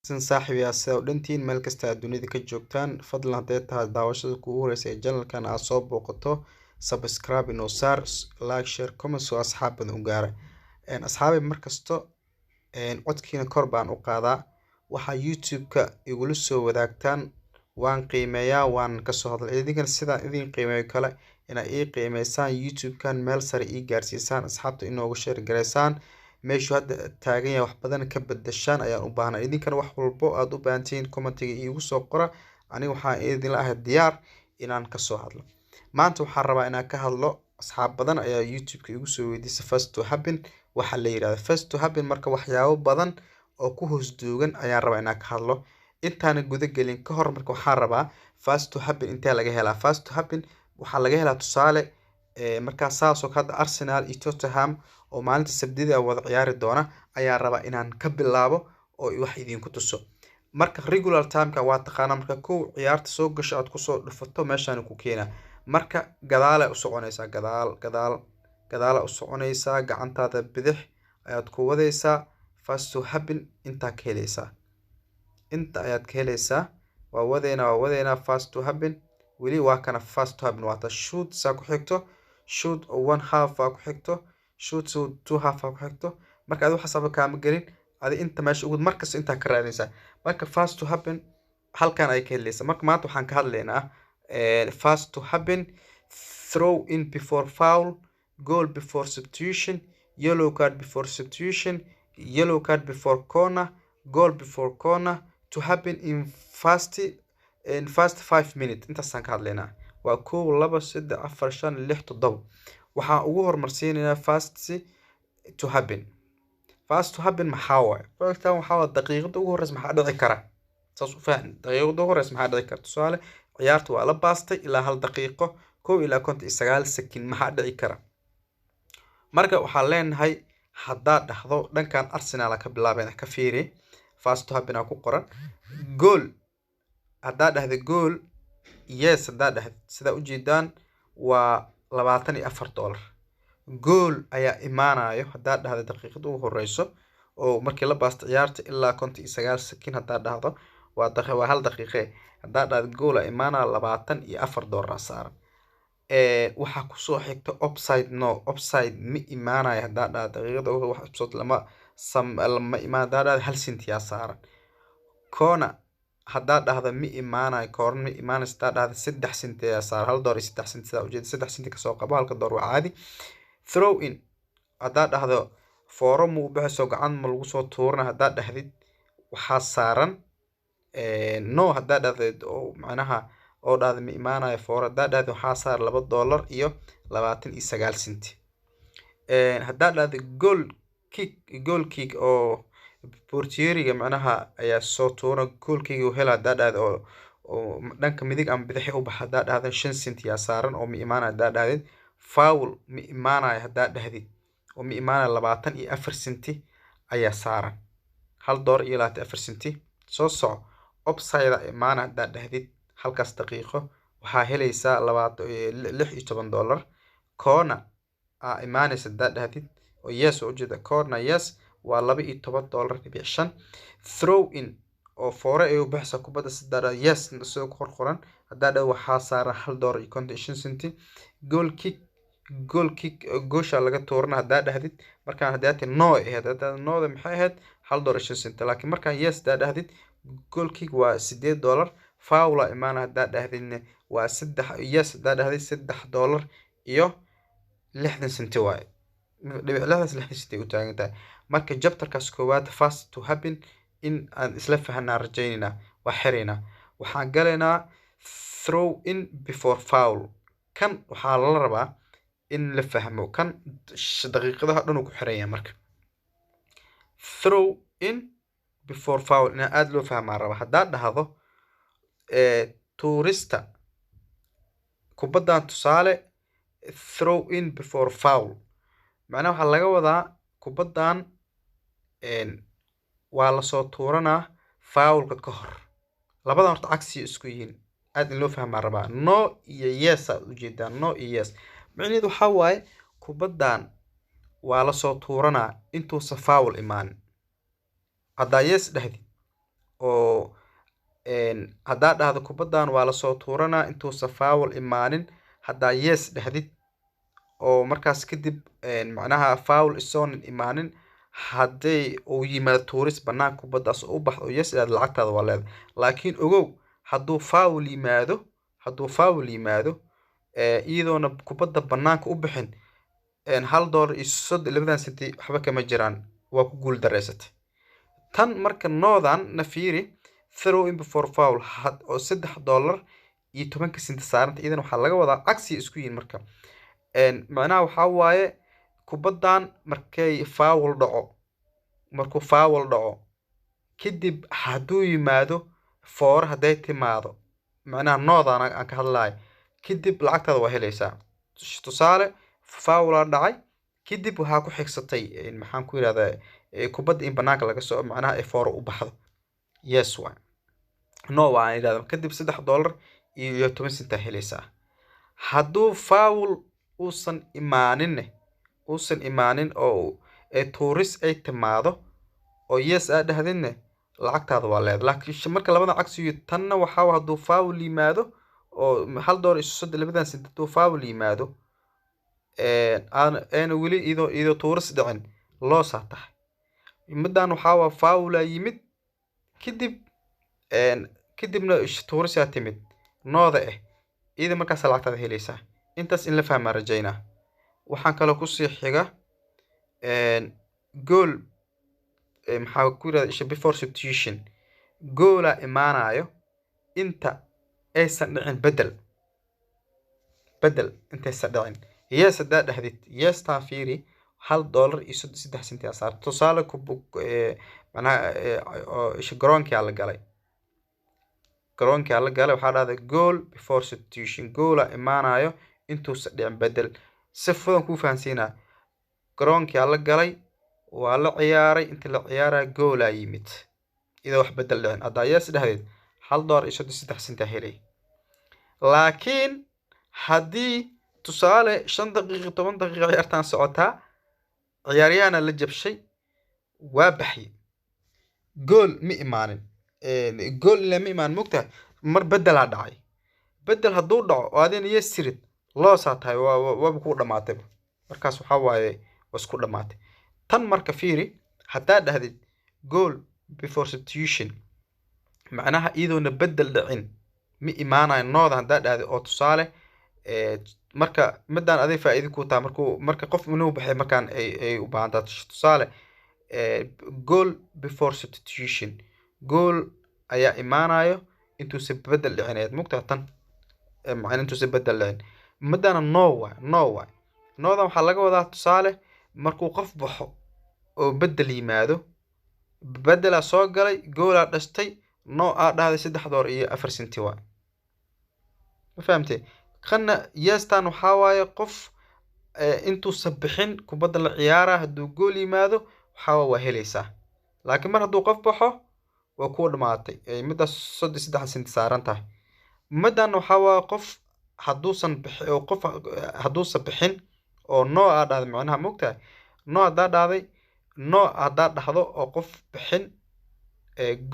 San saaxiibayaal sida u dhantiin meel kasta aad dunida ka joogtaan fadlan hadday tahay daawashada kugu horeysa ee channelkan aad soo booqato subscribe inoo saar like share comment soo asxaab badan u gaara asxaabay markasto codkiina kor baan u qaadaa waxa youtube-ka igula soo wadaagtaan waan qiimeeyaa waan ka soo hadlay idinkana sidaan idin qiimeeyo kale ina ii qiimeysaan youtube-kan meel sare ii gaarsiisaan asxaabta inoogu share gareysaan meeshu hadda taagan yahay wax badan ka bedeshaan ayaan u baahnaa idinkana wax walbo aad u baahantiin commentiga iigu soo qora aniga waxaan idin lahay diyaar inaan ka soo hadlo maanta waxaan rabaa inaan ka hadlo asxaab badan ayaa youtube-ka igu soo weydiisay first to happen waxa la yiraahdo first to happen marka waxyaabo badan oo ku hoos duugan ayaan rabaa inaan ka hadlo intaan guda gelin ka hor marka waxaan rabaa first to happen intee laga helaa first to happen waxa laga helaa tusaale marka saas oo hadda Arsenal iyo Tottenham oo maalinta Sabtida wada ciyaari doona ayaa rabaa inaan ka bilaabo oo wax idin ku tuso marka regular time-ka waa taqaana marka kow ciyaarta soo gasho aad ku soo dhufato meeshaan ku keenaa marka gadaal ay u soconaysaa gadaal u soconaysaa gacantaada bidix ayaad ku wadaysaa first to happen inta ka helaysaa inta ayaad ka helaysaa waa wadeena first to happen weli waa kana first to happen waa ta shoot saa ku xigto shoot one half ku xigto shoot two half ku xigto marka aad waxa sabab kaama gelin adi inta meesha ugu markas inta ka raadinaysaa marka first to happen halkan ay ka helaysaa marka maanta waxaan ka hadlaynaa first to happen throw in before foul goal before substitution yellow card before substitution yellow card before corner goal before corner to happen in first 5 minutes intaasaan ka hadlaynaa waa 1 2 3 4 5 6 7 waxaan ugu hormarsiinaynaa first to happen maxaa waaye first time waxaa daqiiqada ugu horeysa maxaa dhici kara saas u fahmi daqiiqada ugu horeysa maxaa dhici kara tusaale ciyaarta waa la baastay ilaa hal daqiiqo 1 ilaa 59 second maxaa dhici kara marka waxaan leenahay haddaad dhahdo dhankan Arsenal ka bilaabeen ka fiiri first to happen ku qoran goal haddaad dhahdo goal yes haddaad dhahdo sida u jeedaan waa $24 goal ayaa imaanayo haddaad dhahdo daqiiqada ugu horeyso oo markii la baasto ciyaarta ilaa 59 second haddaad dhahdo waa hal daqiiqe haddaad dhahdo goal ayaa imaanaya $24 saaran waxa ku soo xigta offside ma imaanayo haddaad dhahdo daqiiqada ugu wax episode lama imaan haddaad dhahdo hal senti yaa saaran corner haddaad dhahdo ma imaanayo corner ma imaanayso haddaad dhahdo 3 senti yaa saaran $1 iyo 3 senti sida ujeeda 3 senti ka soo qabo halka $1 waa caadi throw in haddaad dhahdo fooro mu baxayso gacan ma lagu soo tuurna haddaad dhahdid waxaa saaran no haddaad dhahdo oo macnaha oo dhahdo ma imaanayo fooro haddaad dhahdo waxaa saaran $2 iyo 29 senti haddaad dhahdo goal kick oo portieriga macnaha ayaa soo tuura goal kick uu hela haddaad dhahdo oo dhanka midig ama bidix u baxa haddaad dhahdo 5 senti yaa saaran oo ma imaanayo haddaad dhahdid foul ma imaanayo haddaad dhahdid oo ma imaanayo 24 senti ayaa saaran $1 iyo 24 senti soo soco offside imaana haddaad dhahdid halkaas daqiiqo waxaa helaysaa $16 corner imaanaysa haddaad dhahdid oo yes oo jeeda corner yes waa $12.5 throw in oo foore ay u baxso kubadda saddex yes soo qoran haddaad dhahdo waxaa saaran $1.55 senti goal kick goosha laga tuurna haddaad dhahdid markaan haddaad no haddaad no maxay ahayd $1.5 senti laakiin markaan yes haddaad dhahdid goal kick waa $8 foul imaana haddaad dhahdidna waa 3 yes haddaad dhahdid $3 iyo 60 senti waaye dhibic 60 senti u taagan tahay marka chapterkaas koowaad first to happen in aan isla fahanaa rajaynayna waa xirina waxaan galaynaa throw in before foul kan waxaa la rabaa in la fahmo kan daqiiqadaha dhan uu ku xiran yahay marka throw in before foul in aad loo fahmaa raba haddaad dhahdo tourista kubaddan tusaale throw in before foul macnaha waxaa laga wadaa kubaddan waa la soo tuuranaa foulka ka hor labadan horta cagsi isku yihiin aad in loo fahmaa rabaa no iyo yes aad u jeedaan no iyo yes macnaheedu waxaa waaye kubaddan waa la soo tuuranaa intuusan foul imaanin haddaa yes dhahdid oo haddaa dhahdo kubaddan waa lasoo tuuranaa intuusa foul imaanin haddaa yes dhahdid oo markaas kadib macnaha foul isoonan imaanin hadday uu yimaado tuuris bannaan kubaddaas u baxdo oo yes dhahdid lacagtaada waa leedahay laakiin ogow hadduu foul yimaado iyadoona kubadda bannaanka u bixin $1.60 waxba kama jiraan waa ku guul dareysatay tan marka noodan na fiiri throw in before foul oo $3.10 saaranta idan waxaa laga wadaa cagsi isku yihiin marka macnaha waxaa waaye kubaddan markuu foul dhaco kadib hadduu yimaado foor hadday timaado macnaha noodan aan ka hadlayo kadib lacagtaada waa helaysaa tusaale foul dhacay kadib waxaa ku xigsatay maxaan ku yiraahdaa kubadda in banaanka laga soo macnaha foor u baxdo yes waa no waa yiraahdaa kadib $3.10 helaysaa hadduu foul uusan imaanin oo tuuris ay timaado oo yes aad dhahdinne lacagtaada waa leedahay laakiin marka labada cagsiyo tanna waxaa hadduu foul yimaado oo $1.60 hadduu foul yimaado أنا ولي إذا تورس دعن لا ساتح مدان وحاوا فاولا يمد كدبنا إيش تورس يعتمد ناضع إذا ما كسل عقد هذه ليسا أنتس إن لفهم رجينا وحن كلا قصي حاجة جول محاول كورة إيش before substitution جولا إيمانا أيو أنت إيش بدل أنت إيش yes haddaad dhahdid yes taan fiiri $1.60 saar tusaale macnaha garoonkii la galay waxaa dhahday goal before substitution goola imaanayo intuusa dhicin bedel si fudan kuu fahansiinaa garoonkii la galay waa la ciyaaray inta la ciyaaraya goola yimid iyadoo wax bedel dhicin haddaa yes dhahdid $1.60 helay laakiin haddii tusaale 5 daqiiqo 10 daqiiqo ciyaartan socotaa ciyaaryahanna la jabshay waa baxay gool ma imaanin gool la ma imaan mugta mar bedela dhacay bedel hadduu dhaco oo adina yesirid loo saatay waa ku dhamaatay markaas waxa waaye wasku dhamaatay tan marka fiiri hadaa dhahdid goal before substitution macnaha iidoona bedel dhicin ma imaanayo nooda hadaa dhahdid oo tusaale marka midaan aday faa'iido ku taa marka qof inuu baxay markaan ay u baahan tahay tusaale goal before substitution goal ayaa imaanayo intuu si bedel dhicineed mugtaa tan macna intuu si bedel dhicin midaan no way noodan waxaa laga wadaa tusaale markuu qof baxo oo bedel yimaado bedela soo galay goola dhashtay no aa dhahday $3.04 waa ma fahamtay خلنا يستان وحاواي قف انتو سبحين كبدل العيارة هدو قولي ماذو وحاوا وهليسا لكن مر هدو قف بحو وكود ماتي مدى $6 سارانتا مدى انو حاوا قف هدو سبحين او نو عداد معناها موقتا نو عداد عدي نو عداد حدو او قف بحين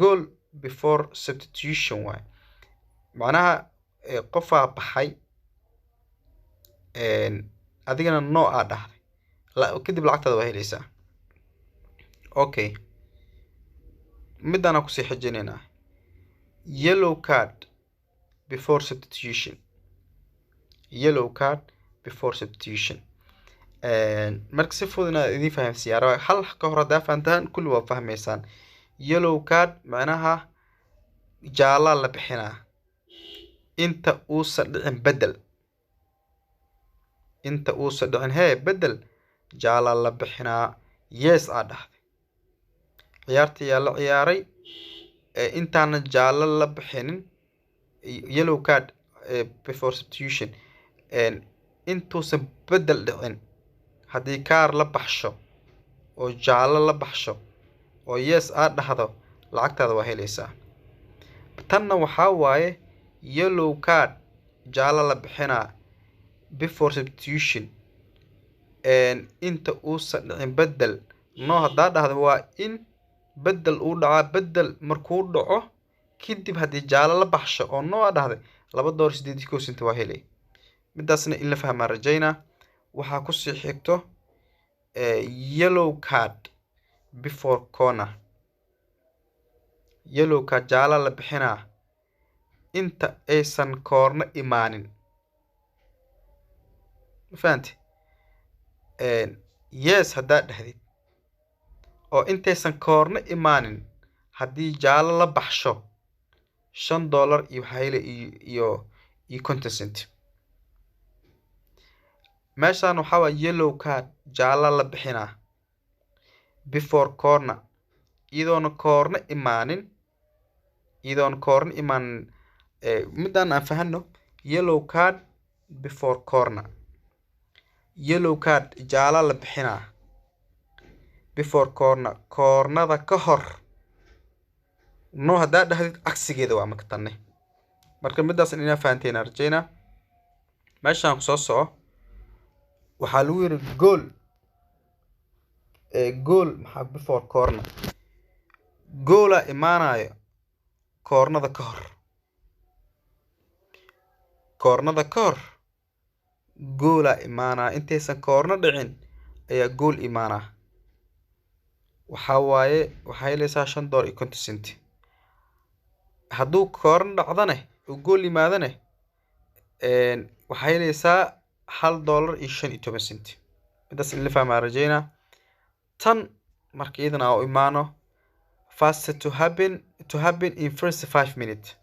goal before substitution واي معناها قفا بحي adigana noo aa dhahday kadib lacagtaada waa helaysaa okay midana kusii xijinaynaa yellow card before substitution marka si fudud inaad idiin fahamsiiyaa hal ka hor haddaa fahantaan kulli waa fahmaysaan yellow card macnaha jaala la bixinaa inta uusan dhicin bedel jaala la bixinaa yes aa dhahday ciyaartii yaa la ciyaaray intaana jaala la bixinin yellow card before substitution intuusan bedel dhicin haddii kaar la baxsho oo jaala la baxsho oo yes aa dhahdo lacagtaada waa helaysaa tanna waxaa waaye yellow card jaala la bixinaa before substitution inta uusan dhicin bedel no haddaa dhahdo waa in bedel uu dhacaa bedel markuu dhaco kadib haddii jaalo la baxsho oo noo dhahday $2.81 waa helay midaasna in la fahmaa rajaynaa waxaa kusii xigto yellow card before corner yellow card jaala la bixinaa inta aysan koorna imaanin fahanti yes haddaa dhahdid oo intaysan koorna imaanin haddii jaalo la baxsho $5 iyo waxaa hele iyo 50 cent meeshaan waxaa waa yellow card jaala la bixinaa before corner iyadoona koorna imaanin midaan aan fahano yellow card before corner yellow card jaala la bixinaa before corner koornada ka hor no haddaa dhahdid cagsigeeda waa maktanne marka midaas inaa fahanteen arjayna meeshaan kusoo soco waxaa lagu yiri goal maxaa before corner goola imaanayo koornada ka hor goola imaanaa intaysan koorna dhicin ayaa gool imaanaa waxaa waaye waxaa helaysaa $5.50 hadduu koorna dhacdane oo gool yimaadane waxaa helaysaa $1.15 midaas in la fahmaa rajaynaa tan marka iyadana oo imaano fast to happen in first 5 minutes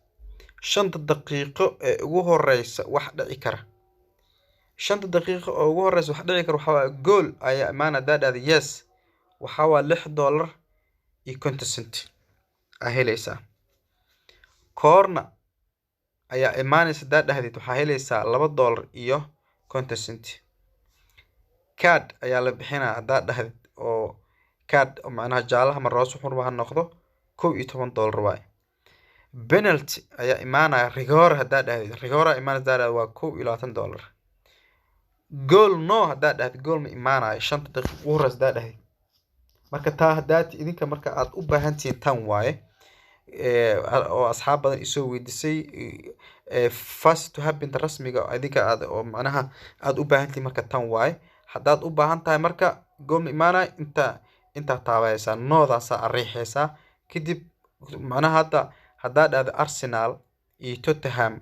5 daqiiqo ee ugu horeysa wax dhici kara 5 daqiiqo oo ugu horeysa wax dhici kara waxaa goal ayaa imaana daadada yes waxaa waa $6.50 helaysaa koorna ayaa imaanaysa daadhahdid waxaa helaysaa $2.50 card ayaa la bixinaa haddaad dhahdid oo card macnaha jaalaha marroos wuxuu ha noqdo $11 waay penalty ayaa imaanaya rigore haddaad dhahdid rigore imaanaysa daadhada waa $22 goal no haddaad dhahdid goal ma imaanayo 5 daqiiqo ugu horeysa haddaad dhahdid marka taa haddaad idinka marka aad u baahan tihiin tan waaye oo asxaab badan isoo weydiisay fast to happen rasmiga idinka aad oo macnaha aad u baahan tihiin marka tan waaye haddaad u baahan tahay marka gool imaanay inta taabaysaa noodaasa ariixaysaa kadib macnaha haddaa dhahdo Arsenal iyo Tottenham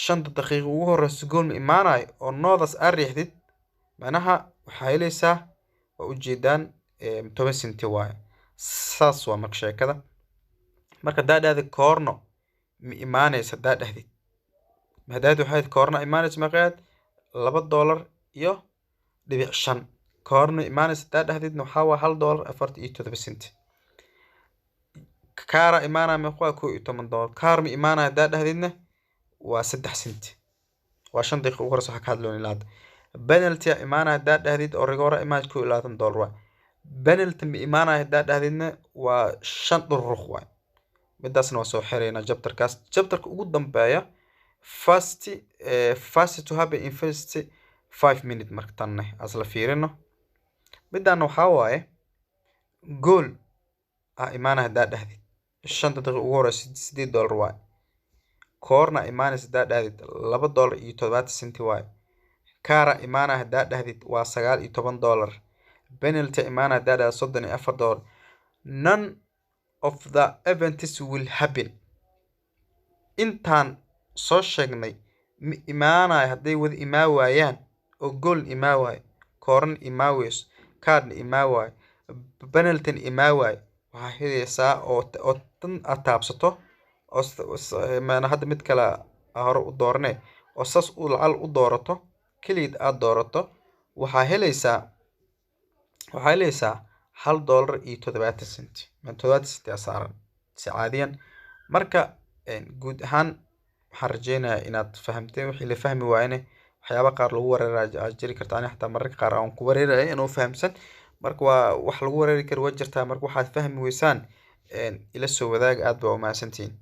5 daqiiqo ugu horeysa gool imaanay oo noodaas ariixdid macnaha waxaa helaysaa oo ujeedaan 10 cent waaye saas waa marka sheekada marka haddaa dhahdo koorno ma imaanaysa haddaa dhahdid haddaad waxaad koorna imaanaysa maqaad $2.5 koorna imaanaysa haddaa dhahdidna waxaa waa $1.47 kaara imaanaya meeqaa $11 kaar ma imaanaya haddaa dhahdidna waa 3 cent waa 5 daqiiqo ugu horeysa waxa ka hadloon ilaa penalty imaanaya haddaa dhahdid oo rigore imaanaysa $22 waa penalty ma imaanaya haddaa dhahdidna waa $5 waay midaasna waa soo xirayna chapterka ugu dambeeya fast to happen in first 5 minutes marka tanne asla fiirino midaan waxaa waaye goal imaanaya haddaa dhahdid 5 daqiiqo ugu horeysa $8 waay koorna imaanaysa haddaa dhahdid $2.70 waay kaara imaanaya haddaa dhahdid waa $19 penalty imaanaya haddaa dhahdid $34 none of the events will happen intaan soo sheegnay imaanaya hadday wada imaa waayaan oo gool imaa waayo koorna imaa weyso kaarna imaa waayo penalty imaa waayo waxaa helaysaa oo tan aad taabsato oo maana hadda mid kale hore u doorane oo saas u lacal u doorato kaliid aad doorato waxaa helaysaa $1.70 $0.70 saaran si caadiyan marka guud ahaan waxaan rajeynayaa inaad fahamteen wixii la fahmi waayane waxyaabo qaar lagu wareeraa jiri karta ani xataa mararka qaar aan ku wareeraya inuu fahamsan marka waa wax lagu wareeri karo waa jirtaa marka waxaad fahmi weysaan ila soo wadaag aad baa u mahadsantihiin